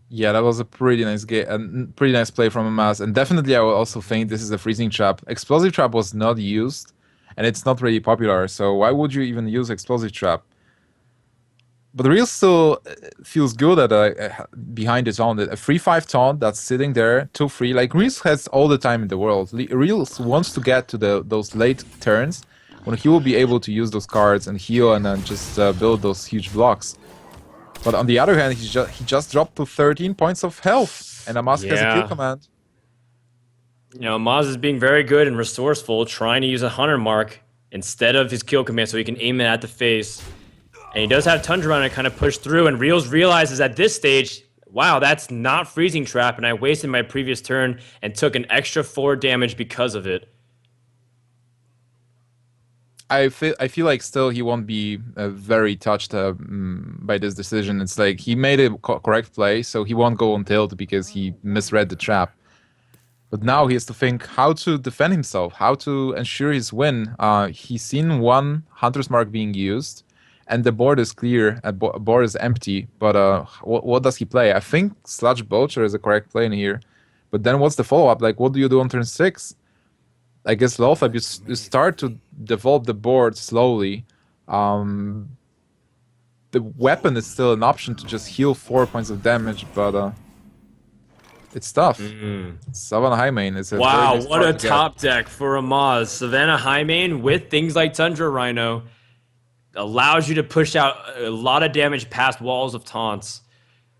Yeah, that was a pretty nice game and pretty nice play from Amaz. And definitely, I will also think this is a freezing trap. Explosive trap was not used, and it's not really popular. So why would you even use explosive trap? But Realz still feels good at behind the taunt. A 3/5 taunt that's sitting there, 2/3. Like Realz has all the time in the world. Realz wants to get to those late turns when he will be able to use those cards and heal and then just build those huge blocks. But on the other hand, he just dropped to 13 points of health, and Amaz has a kill command. You know, Amaz is being very good and resourceful, trying to use a Hunter Mark instead of his kill command so he can aim it at the face. And he does have Tundra Rhino to kind of push through, and Realz realizes at this stage, wow, that's not freezing trap, and I wasted my previous turn and took an extra 4 damage because of it. I feel like still he won't be very touched by this decision. It's like he made a correct play, so he won't go on tilt because he misread the trap. But now he has to think how to defend himself, how to ensure his win. He's seen one Hunter's Mark being used, and the board is clear, board is empty. But what does he play? I think Sludge Belcher is a correct play in here. But then what's the follow-up? Like, what do you do on turn 6? I guess Lothab, you start to develop the board slowly. The weapon is still an option to just heal 4 points of damage, but it's tough. Savannah Highmane is a wow, very nice what a card to top get. deck for Amaz. Savannah Highmane with things like Tundra Rhino allows you to push out a lot of damage past walls of taunts.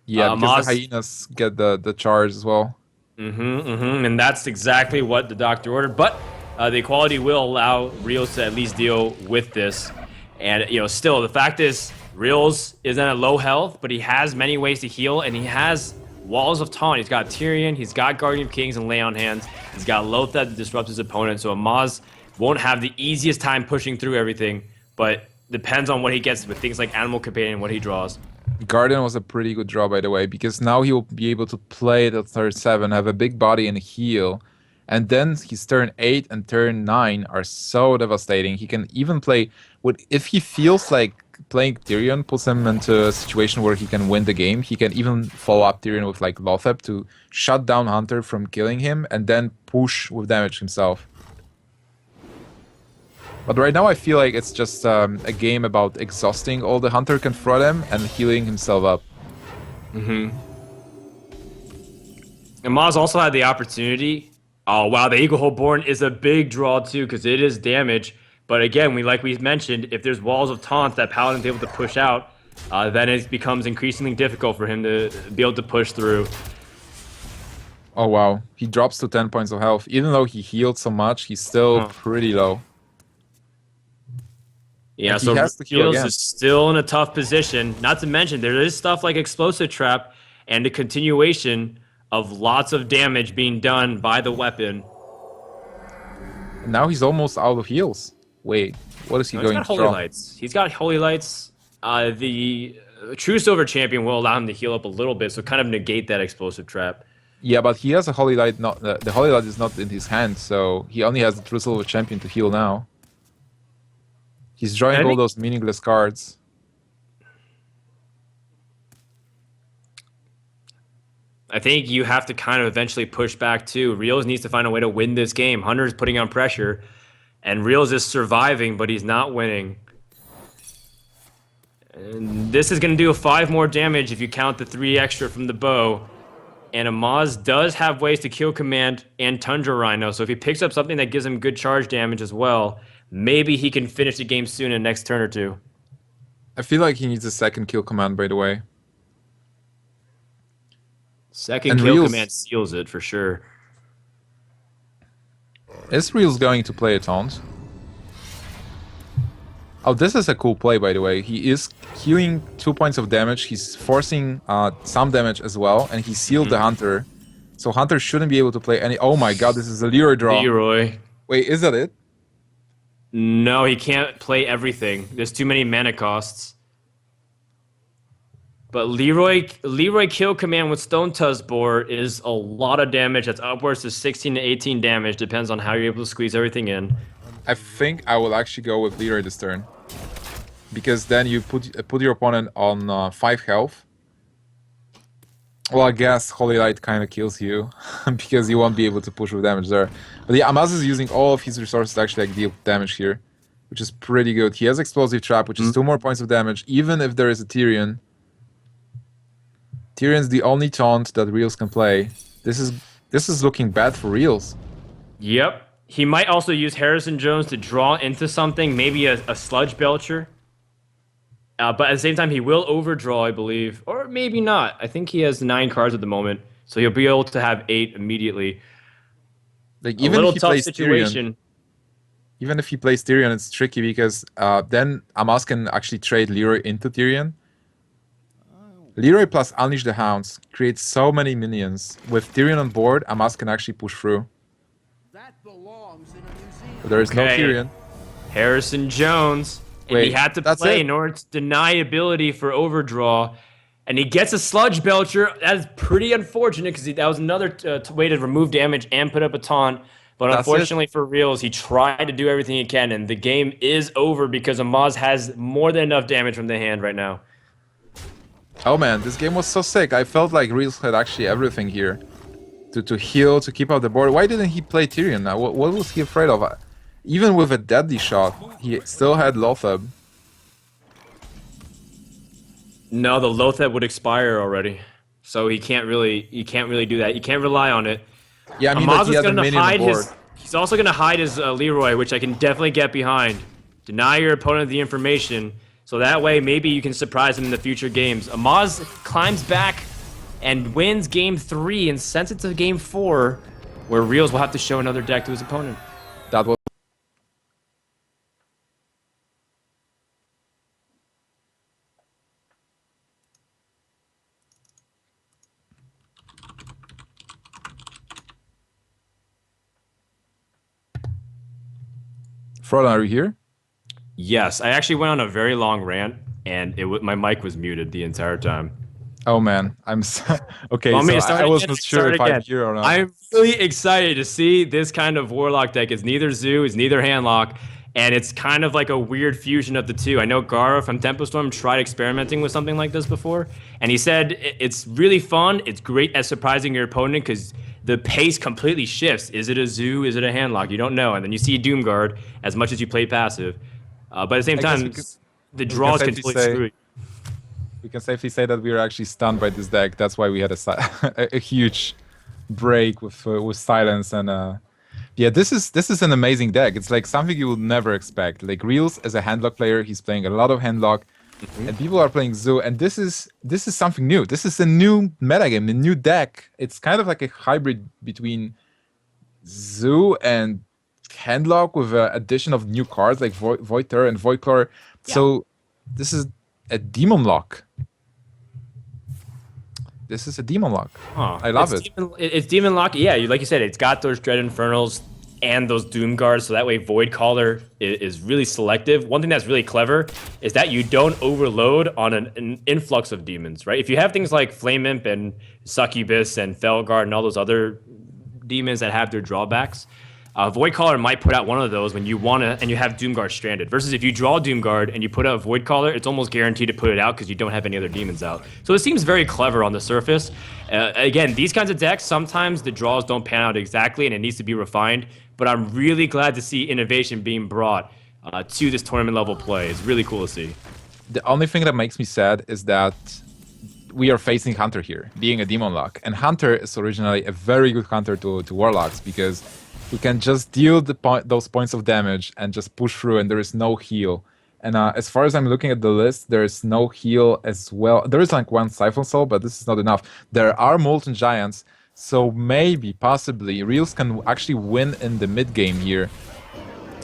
Yeah, because the hyenas get the charge as well. And that's exactly what the doctor ordered. But the equality will allow Realz to at least deal with this. And, you know, still, the fact is, Realz is at a low health, but he has many ways to heal, and he has walls of taunt. He's got Tyrion, he's got Guardian of Kings and Lay on Hands. He's got Lothab that disrupts his opponent, so Amaz won't have the easiest time pushing through everything, but depends on what he gets with things like Animal Companion and what he draws. Guardian was a pretty good draw, by the way, because now he'll be able to play the turn 7, have a big body and heal. And then his turn 8 and turn 9 are so devastating. He can even play if he feels like playing Tyrion puts him into a situation where he can win the game. He can even follow up Tyrion with like Lothep to shut down Hunter from killing him and then push with damage himself. But right now I feel like it's just a game about exhausting all the Hunter can throw him and healing himself up. Mm-hmm. Amaz also had the opportunity. Oh wow, the Eagle Born is a big draw too because it is damage. But again, like we mentioned, if there's walls of taunts that Paladin's able to push out, then it becomes increasingly difficult for him to be able to push through. Oh wow, he drops to 10 points of health. Even though he healed so much, he's still pretty low. Yeah, and so he has to heal Realz again. is still in a tough position. Not to mention, there is stuff like Explosive Trap and the continuation of lots of damage being done by the weapon. And now he's almost out of heals. Wait, what is he going He's got to Holy draw? Lights. He's got Holy Lights. The True Silver Champion will allow him to heal up a little bit, so kind of negate that Explosive Trap. Yeah, but he has a Holy Light. Not the Holy Light is not in his hand, so he only has the True Silver Champion to heal now. He's drawing all those meaningless cards. I think you have to kind of eventually push back too. Realz needs to find a way to win this game. Hunter's putting on pressure, and Realz is surviving, but he's not winning. And this is going to do 5 more damage if you count the 3 extra from the bow. And Amaz does have ways to kill Command and Tundra Rhino, so if he picks up something that gives him good charge damage as well, maybe he can finish the game soon in the next turn or two. I feel like he needs a second kill command, by the way. Second kill command seals it for sure. Is Realz going to play a taunt? Oh, this is a cool play, by the way. He is healing 2 points of damage. He's forcing some damage as well, and he sealed the Hunter. So Hunter shouldn't be able to play any... Oh my god, this is a Leroy draw. Leroy. Wait, is that it? No, he can't play everything. There's too many mana costs. But Leroy kill command with Stone Tusk is a lot of damage. That's upwards to 16 to 18 damage. Depends on how you're able to squeeze everything in. I think I will actually go with Leroy this turn. Because then you put your opponent on 5 health. Well, I guess Holy Light kind of kills you. Because you won't be able to push with damage there. But yeah, Amaz is using all of his resources to actually deal damage here. Which is pretty good. He has Explosive Trap, which is 2 more points of damage. Even if there is a Tyrion. Tyrion's the only taunt that Realz can play. This is looking bad for Realz. Yep. He might also use Harrison Jones to draw into something, maybe a Sludge Belcher. But at the same time, he will overdraw, I believe. Or maybe not. I think he has 9 cards at the moment. So he'll be able to have 8 immediately. Like, even if he plays situation. Tyrion, even if he plays Tyrion, it's tricky because then Amaz can actually trade Leroy into Tyrion. Leroy plus Unleash the Hounds creates so many minions. With Tyrion on board, Amaz can actually push through. But there is no Tyrion. Harrison Jones. And he had to play in order to deny ability for overdraw. And he gets a Sludge Belcher. That is pretty unfortunate because that was another way to remove damage and put up a taunt. But unfortunately for Realz, he tried to do everything he can. And the game is over because Amaz has more than enough damage from the hand right now. Oh man, this game was so sick. I felt like Realz had actually everything here. To heal, to keep out the board. Why didn't he play Tyrion now? What was he afraid of? Even with a deadly shot, he still had Lotheb. No, the Lotheb would expire already. So he can't really do that. You can't rely on it. Yeah, I mean, Amaz he is has a going to minion hide on board. he's also going to hide his Leroy, which I can definitely get behind. Deny your opponent the information. So that way, maybe you can surprise him in the future games. Amaz climbs back and wins game 3 and sends it to game 4, where Realz will have to show another deck to his opponent. That was... Frodan, are you here? Yes, I actually went on a very long rant, and my mic was muted the entire time. Oh man, I'm so... Okay, so I wasn't sure if I'm here or not. I'm really excited to see this kind of Warlock deck. It's neither Zoo, it's neither Handlock, And it's kind of like a weird fusion of the two. I know Gara from Tempo Storm tried experimenting with something like this before, and he said it's really fun. It's great at surprising your opponent because the pace completely shifts. Is it a zoo? Is it a handlock? You don't know. And then you see Doomguard as much as you play passive. But at the same I guess time, the we draws can totally screw you. we can safely say that we were actually stunned by this deck. That's why we had a huge break with silence and yeah, this is an amazing deck. It's like something you would never expect. Like Realz as a handlock player, he's playing a lot of handlock, and people are playing Zoo, and this is something new. This is a new metagame, a new deck. It's kind of like a hybrid between Zoo and handlock with an addition of new cards like Void Terror and Void Claw. So this is a demon lock. This is a demon lock. Huh. I love it. It's demon lock. Yeah, like you said, it's got those Dread Infernals and those Doom Guards, so that way Void Caller is really selective. One thing that's really clever is that you don't overload on an influx of demons, right? If you have things like Flame Imp and Succubus and Felguard and all those other demons that have their drawbacks, Void Caller might put out one of those when you want to, and you have Doomguard stranded. Versus if you draw Doomguard and you put out Void Caller, it's almost guaranteed to put it out because you don't have any other demons out. So it seems very clever on the surface. Again, these kinds of decks, sometimes the draws don't pan out exactly and it needs to be refined. But I'm really glad to see innovation being brought to this tournament level play. It's really cool to see. The only thing that makes me sad is that we are facing Hunter here, being a demon lock. And Hunter is originally a very good counter to Warlocks because he can just deal those points of damage and just push through, and there is no heal. And as far as I'm looking at the list, there is no heal as well. There is like one Siphon Soul, but this is not enough. There are Molten Giants, so maybe, possibly, Realz can actually win in the mid game here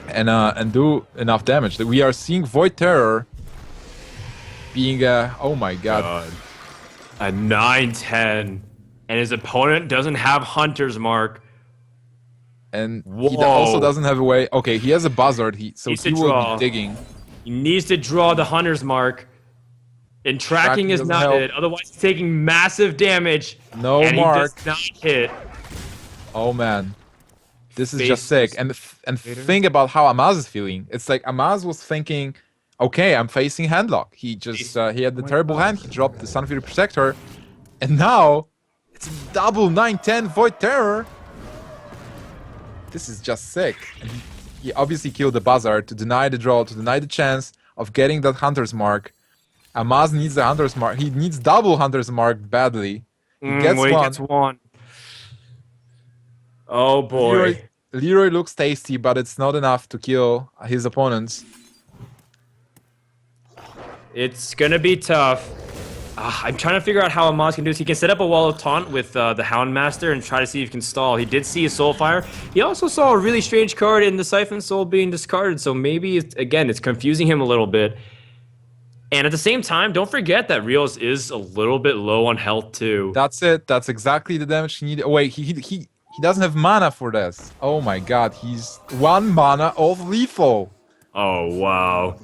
and do enough damage. We are seeing Void Terror being a... Oh my god. A 9-10, and his opponent doesn't have Hunter's Mark. And he also doesn't have a way... Okay, he has a Buzzard, so he will be digging. He needs to draw the Hunter's Mark. And tracking is not it. Otherwise, he's taking massive damage. No and mark. He does not hit. Oh man, this is just sick. And think about how Amaz is feeling. It's like Amaz was thinking, okay, I'm facing handlock. He just he had the terrible hand. He dropped the Sunfury Protector, and now it's a double 9/10 Void Terror. This is just sick. And he obviously killed the Buzzard to deny the draw, to deny the chance of getting that Hunter's Mark. Amaz needs the Hunter's Mark. He needs double Hunter's Mark badly. He gets one. Oh boy. Leroy looks tasty, but it's not enough to kill his opponents. It's gonna be tough. I'm trying to figure out how Amaz can do this. He can set up a wall of taunt with the Houndmaster and try to see if he can stall. He did see a Soulfire. He also saw a really strange card in the Siphon Soul being discarded, so maybe, again, it's confusing him a little bit. And at the same time, don't forget that Realz is a little bit low on health too. That's it. That's exactly the damage he needed. Oh, wait, he doesn't have mana for this. Oh my god, he's 1 mana of lethal. Oh, wow.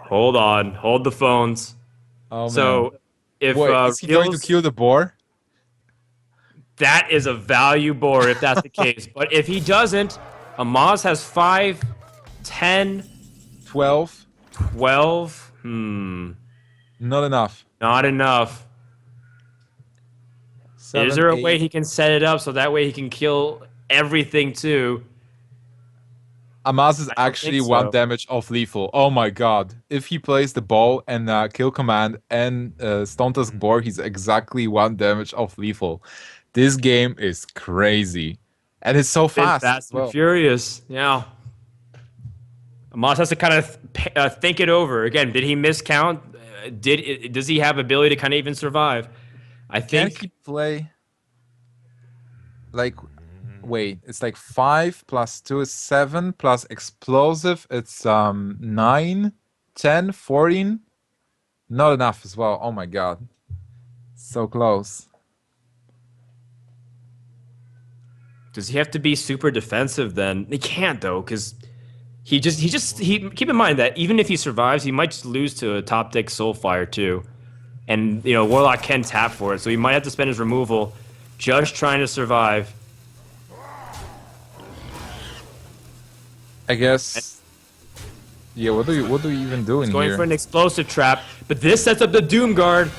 Hold on. Hold the phones. Oh, man. So, if is he going to kill the boar? That is a value boar if that's the case. But if he doesn't, Amaz has 5, 10, 12. 12. Not enough. Not enough. 7, is there a 8. way he can set it up so that way he can kill everything too? Amaz is actually 1 damage off lethal. Oh my god. If he plays the ball and kill command and Stone Tusk Boar, he's exactly 1 damage off lethal. This game is crazy. And it's so fast. Fast and furious. Yeah. Amaz has to kind of think it over. Again, did he miscount? Does he have ability to kind of even survive? I think. Can he play? Like, wait, it's like 5 plus 2 is 7 plus explosive. It's 9, 10, 14. Not enough as well. Oh my god, so close. Does he have to be super defensive then? He can't though, because he keep in mind that even if he survives, he might just lose to a top deck Soulfire too. And you know, Warlock can tap for it, so he might have to spend his removal just trying to survive. I guess. Yeah, what do you even do in Going here? for an explosive trap, but this sets up the Doom Guard.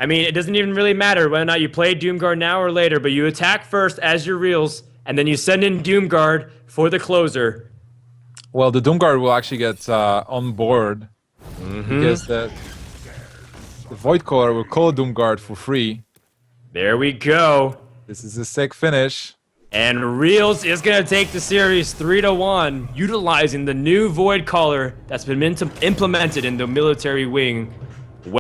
I mean, it doesn't even really matter whether or not you play Doom Guard now or later, but you attack first as your Realz, and then you send in Doom Guard for the closer. Well, the Doomguard will actually get on board because the Void Caller will call Doomguard for free. There we go. This is a sick finish. And Realz is going to take the series 3-1, utilizing the new Void Caller that's been implemented in the military wing